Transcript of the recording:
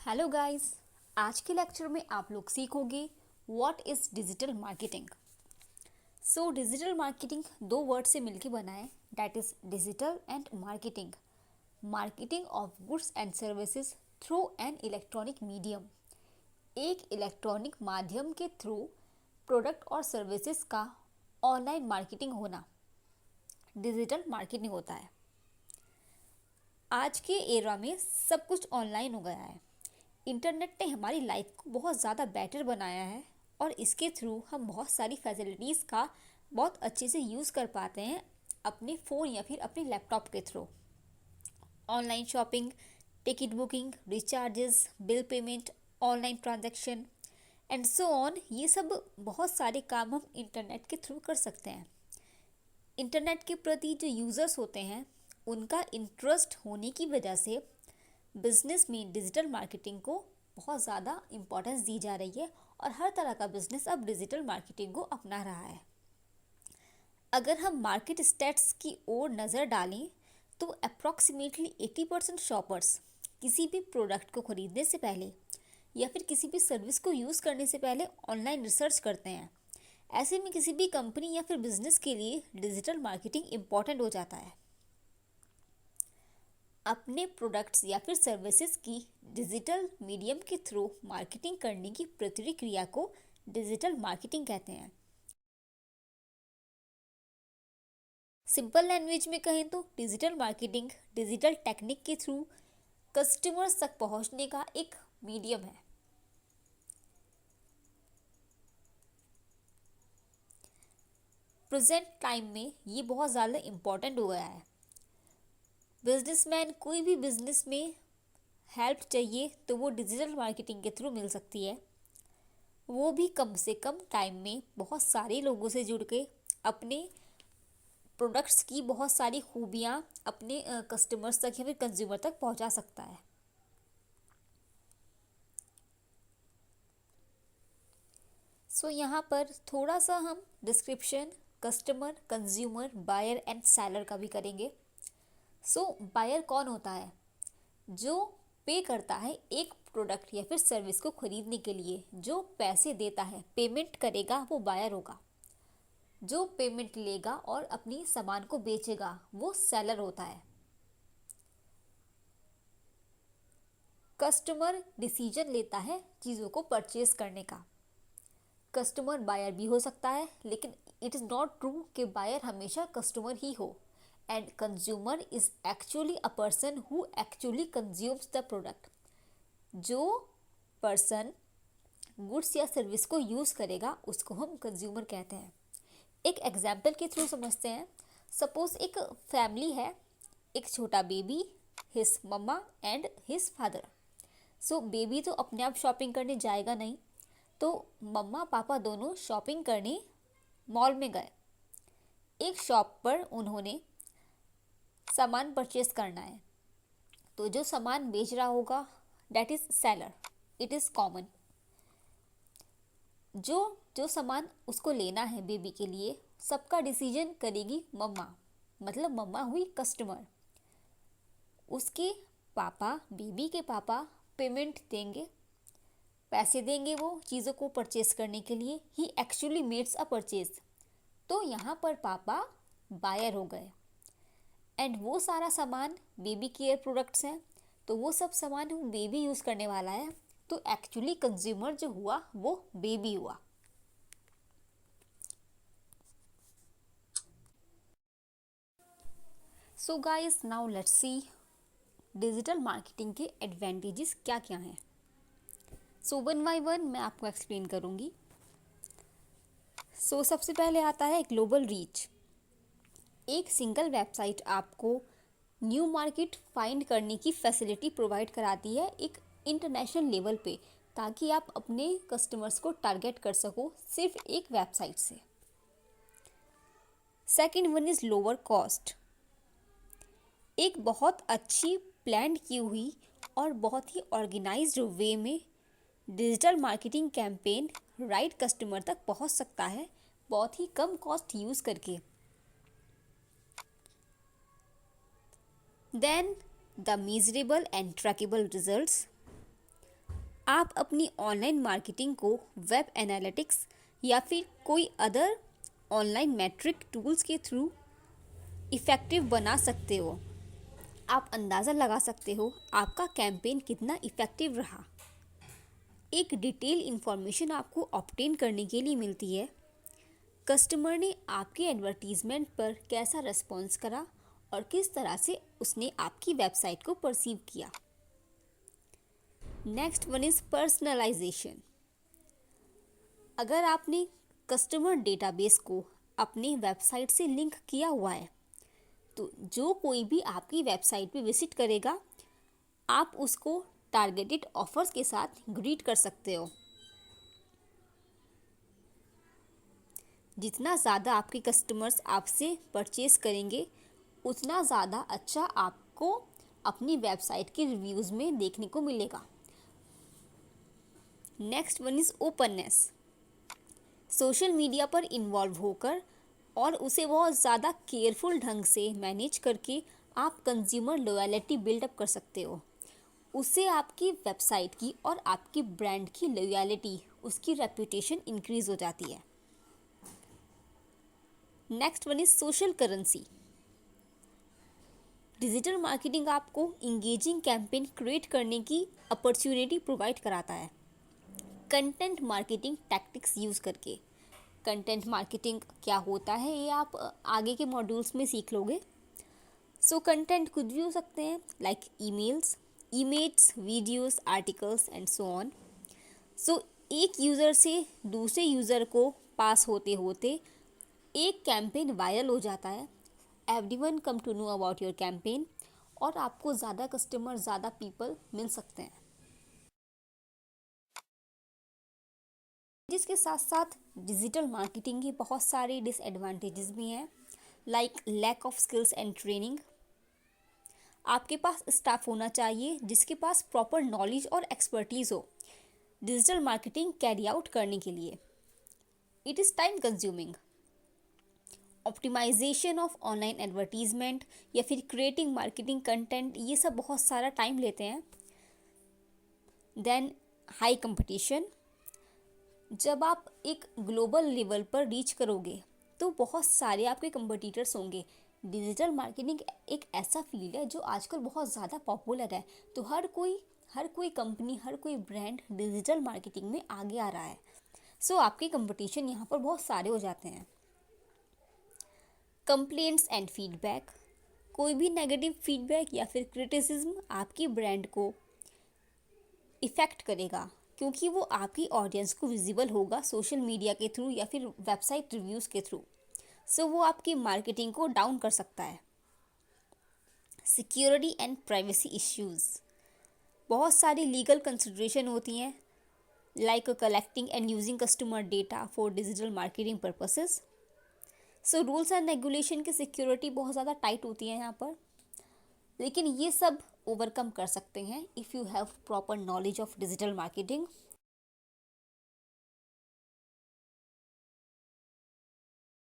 Hello guys. आज के lecture में आप लोग सीखोगे what is digital marketing. Digital marketing दो वर्ड से मिलकर बना है, that is digital and marketing. Marketing of goods and services through an electronic medium. एक इलेक्ट्रॉनिक माध्यम के थ्रू प्रोडक्ट और सर्विसेज का ऑनलाइन मार्केटिंग होना डिजिटल मार्केटिंग होता है। आज के एरा में सब कुछ ऑनलाइन हो गया है। इंटरनेट ने हमारी लाइफ को बहुत ज़्यादा बेटर बनाया है और इसके थ्रू हम बहुत सारी फैसिलिटीज़ का बहुत अच्छे से यूज़ कर पाते हैं अपने फ़ोन या फिर अपने लैपटॉप के through. Online shopping, ticket booking, recharges, bill payment, online transaction and so on, ये सब बहुत सारे काम हम इंटरनेट के थ्रू कर सकते हैं। इंटरनेट के प्रति जो यूज़र्स होते हैं उनका इंटरेस्ट होने की वजह से बिज़नेस में डिजिटल मार्केटिंग को बहुत ज़्यादा इम्पोर्टेंस दी जा रही है और हर तरह का बिजनेस अब डिजिटल मार्केटिंग को अपना रहा है। अगर हम मार्केट स्टैट्स की ओर नज़र डालें तो अप्रॉक्सीमेटली 80% शॉपर्स किसी भी प्रोडक्ट को खरीदने से पहले या फिर किसी भी सर्विस को यूज़ करने से पहले ऑनलाइन रिसर्च करते हैं। ऐसे में किसी भी कंपनी या फिर बिजनेस के लिए डिजिटल मार्केटिंग इम्पॉर्टेंट हो जाता है। अपने प्रोडक्ट्स या फिर सर्विसेज की डिजिटल मीडियम के थ्रू मार्केटिंग करने की प्रतिक्रिया को डिजिटल मार्केटिंग कहते हैं। सिंपल लैंग्वेज में कहें तो डिजिटल मार्केटिंग डिजिटल टेक्निक के थ्रू कस्टमर्स तक पहुंचने का एक मीडियम है। प्रेजेंट टाइम में ये बहुत ज़्यादा इम्पोर्टेंट हो गया है। बिजनेसमैन कोई भी बिजनेस में हेल्प चाहिए तो वो डिजिटल मार्केटिंग के थ्रू मिल सकती है, वो भी कम से कम टाइम में बहुत सारे लोगों से जुड़ के अपने प्रोडक्ट्स की बहुत सारी खूबियाँ अपने कस्टमर्स तक या फिर कंज्यूमर तक पहुंचा सकता है। यहाँ पर थोड़ा सा हम description customer, consumer, buyer and seller का भी करेंगे। बायर कौन होता है? जो पे करता है एक प्रोडक्ट या फिर सर्विस को खरीदने के लिए, जो पैसे देता है, पेमेंट करेगा, वो बायर होगा। जो पेमेंट लेगा और अपनी सामान को बेचेगा वो सेलर होता है। कस्टमर डिसीजन लेता है चीज़ों को परचेज करने का। कस्टमर बायर भी हो सकता है, लेकिन इट इज़ नॉट ट्रू कि बायर हमेशा कस्टमर ही हो। And consumer is actually a person who actually consumes the product. जो पर्सन गुड्स या सर्विस को यूज़ करेगा उसको हम कंज्यूमर कहते हैं। एक एग्जाम्पल के थ्रू समझते हैं। सपोज एक फैमिली है, एक छोटा baby, his mamma and his father. Baby तो अपने आप शॉपिंग करने जाएगा नहीं, तो मम्मा पापा दोनों शॉपिंग करने मॉल में गए। एक शॉप पर उन्होंने सामान परचेज करना है, तो जो सामान बेच रहा होगा that is seller, it is common. जो जो सामान उसको लेना है बेबी के लिए, सबका डिसीजन करेगी मम्मा, मतलब मम्मा हुई कस्टमर। उसके पापा, बेबी के पापा पेमेंट देंगे, पैसे देंगे वो चीज़ों को परचेज करने के लिए। ही एक्चुअली मेड्स अ परचेज। तो यहाँ पर पापा बायर हो गए। एंड वो सारा सामान बेबी केयर प्रोडक्ट्स हैं, तो वो सब सामान बेबी यूज़ करने वाला है, तो एक्चुअली कंज्यूमर जो हुआ वो बेबी हुआ। Guys, now let's see digital marketing के एडवांटेजेस क्या क्या हैं। वन बाय वन मैं आपको एक्सप्लेन करूंगी। सबसे पहले आता है ग्लोबल रीच। एक सिंगल वेबसाइट आपको न्यू मार्केट फाइंड करने की फैसिलिटी प्रोवाइड कराती है एक इंटरनेशनल लेवल पे, ताकि आप अपने कस्टमर्स को टारगेट कर सको सिर्फ एक वेबसाइट से। Second one is lower cost. एक बहुत अच्छी प्लान की हुई और बहुत ही ऑर्गेनाइज्ड वे में digital marketing campaign right customer तक पहुंच सकता है बहुत ही कम कॉस्ट यूज़ करके। Then the measurable and trackable results. आप अपनी ऑनलाइन मार्केटिंग को वेब एनालिटिक्स या फिर कोई अदर ऑनलाइन मैट्रिक टूल्स के थ्रू इफ़ेक्टिव बना सकते हो। आप अंदाज़ा लगा सकते हो आपका कैंपेन कितना इफ़ेक्टिव रहा। एक डिटेल इन्फॉर्मेशन आपको ऑब्टेन करने के लिए मिलती है। कस्टमर ने आपके एडवर्टीज़मेंट पर कैसा रिस्पॉन्स करा और किस तरह से उसने आपकी वेबसाइट को परसीव किया। Next one is personalization. अगर आपने कस्टमर डेटाबेस को अपनी वेबसाइट से लिंक किया हुआ है तो जो कोई भी आपकी वेबसाइट पे विजिट करेगा आप उसको टारगेटेड ऑफर्स के साथ ग्रीट कर सकते हो। जितना ज़्यादा आपके कस्टमर्स आपसे परचेज करेंगे उतना ज़्यादा अच्छा आपको अपनी वेबसाइट के रिव्यूज़ में देखने को मिलेगा। Next one is openness. Social media पर इन्वॉल्व होकर और उसे बहुत ज़्यादा केयरफुल ढंग से मैनेज करके आप कंज्यूमर लॉयल्टी बिल्डअप कर सकते हो। उससे आपकी वेबसाइट की और आपकी ब्रांड की लॉयल्टी, उसकी रेपुटेशन इंक्रीज हो जाती है। Next one is social currency. Digital marketing आपको इंगेजिंग कैंपेन क्रिएट करने की अपॉर्चुनिटी प्रोवाइड कराता है कंटेंट मार्केटिंग टैक्टिक्स यूज़ करके। कंटेंट मार्केटिंग क्या होता है ये आप आगे के मॉड्यूल्स में सीख लोगे। सो कंटेंट कुछ भी हो सकते हैं like emails, image, videos, articles and so on. So एक यूज़र से दूसरे यूज़र को पास होते होते एक कैंपेन वायरल हो जाता है। Everyone come to know about your campaign और आपको ज़्यादा कस्टमर, ज़्यादा पीपल मिल सकते हैं। जिसके साथ साथ डिजिटल मार्केटिंग के बहुत सारे डिसएडवांटेजेस भी हैं like lack of skills and training. आपके पास स्टाफ होना चाहिए जिसके पास प्रॉपर नॉलेज और एक्सपर्टीज़ हो डिजिटल मार्केटिंग कैरी आउट करने के लिए। It is time consuming. Optimization of online advertisement या फिर क्रिएटिंग मार्केटिंग कंटेंट, ये सब बहुत सारा टाइम लेते हैं। Then high competition. जब आप एक ग्लोबल लेवल पर रीच करोगे तो बहुत सारे आपके कंपटीटर्स होंगे। डिजिटल मार्केटिंग एक ऐसा फील्ड है जो आजकल बहुत ज़्यादा पॉपुलर है, तो हर कोई कंपनी, हर कोई ब्रांड डिजिटल मार्केटिंग में आगे आ रहा है। सो आपके कंपटीशन यहाँ पर बहुत सारे हो जाते हैं। Complaints and feedback. कोई भी नेगेटिव फीडबैक या फिर क्रिटिसिज्म आपकी ब्रांड को इफ़ेक्ट करेगा क्योंकि वो आपकी ऑडियंस को विजिबल होगा सोशल मीडिया के थ्रू या फिर वेबसाइट रिव्यूज़ के थ्रू। सो वो आपकी मार्केटिंग को डाउन कर सकता है। Security and privacy issues. बहुत सारी लीगल कंसिडरेशन होती हैं like collecting and using customer data for digital marketing purposes. So rules and regulation की सिक्योरिटी बहुत ज़्यादा टाइट होती है यहाँ पर, लेकिन ये सब ओवरकम कर सकते हैं if you have proper knowledge of digital marketing.